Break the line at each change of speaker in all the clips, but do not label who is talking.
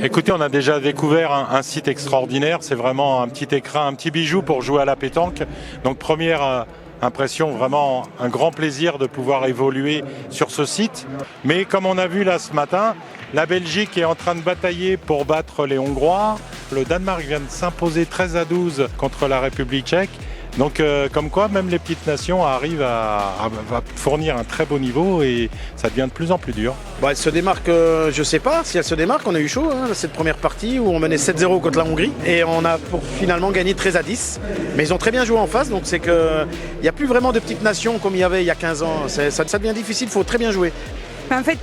Écoutez, on a déjà découvert un site extraordinaire. C'est vraiment un petit écrin, un petit bijou pour jouer à la pétanque. Donc première impression, vraiment un grand plaisir de pouvoir évoluer sur ce site. Mais comme on a vu là ce matin, la Belgique est en train de batailler pour battre les Hongrois. Le Danemark vient de s'imposer 13-12 contre la République tchèque. Donc comme quoi, même les petites nations arrivent à fournir un très beau niveau et ça devient de plus en plus dur.
Bon, elle se démarque, je ne sais pas si elle se démarque. On a eu chaud cette première partie où on menait 7-0 contre la Hongrie et on a finalement gagné 13-10. Mais ils ont très bien joué en face, donc c'est qu'il n'y a plus vraiment de petites nations comme il y avait il y a 15 ans. Ça devient difficile, il faut très bien jouer.
En fait,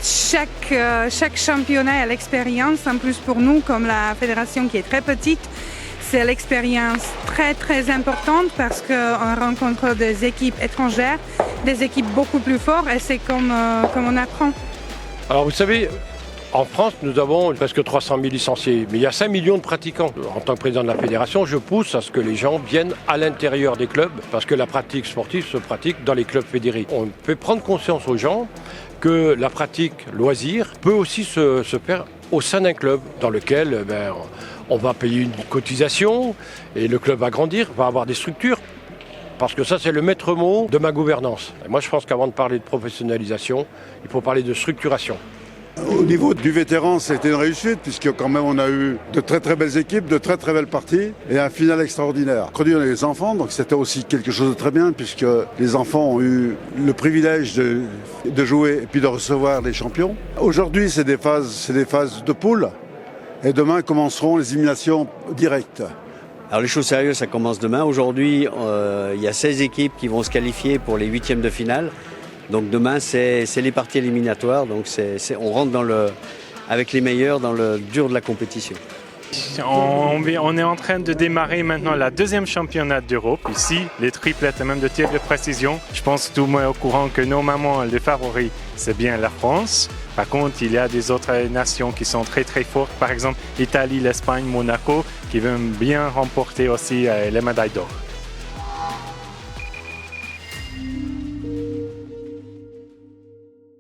chaque championnat a l'expérience. En plus pour nous, comme la fédération qui est très petite, c'est l'expérience très très importante parce qu'on rencontre des équipes étrangères, des équipes beaucoup plus fortes et c'est comme on apprend.
Alors vous savez, en France, nous avons presque 300 000 licenciés, mais il y a 5 millions de pratiquants. En tant que président de la fédération, je pousse à ce que les gens viennent à l'intérieur des clubs parce que la pratique sportive se pratique dans les clubs fédérés. On peut prendre conscience aux gens que la pratique loisir peut aussi se faire au sein d'un club dans lequel on va payer une cotisation et le club va grandir, va avoir des structures. Parce que ça, c'est le maître mot de ma gouvernance. Et moi, je pense qu'avant de parler de professionnalisation, il faut parler de structuration.
Au niveau du vétéran, c'était une réussite, puisque quand même on a eu de très très belles équipes, de très très belles parties et un final extraordinaire. Aujourd'hui, on a les enfants, donc c'était aussi quelque chose de très bien, puisque les enfants ont eu le privilège de jouer et puis de recevoir les champions. Aujourd'hui, c'est des phases de poule, et demain commenceront les éliminations directes.
Alors les choses sérieuses, ça commence demain. Aujourd'hui, il y a 16 équipes qui vont se qualifier pour les huitièmes de finale. Donc demain, c'est les parties éliminatoires. Donc on rentre avec les meilleurs dans le dur de la compétition.
On est en train de démarrer maintenant la deuxième championnat d'Europe. Ici, les triplettes et même de tir de précision. Je pense que tout le monde est au courant que normalement, les favoris, c'est bien la France. Par contre, il y a des autres nations qui sont très très fortes. Par exemple, l'Italie, l'Espagne, Monaco, qui veulent bien remporter aussi les médailles d'or.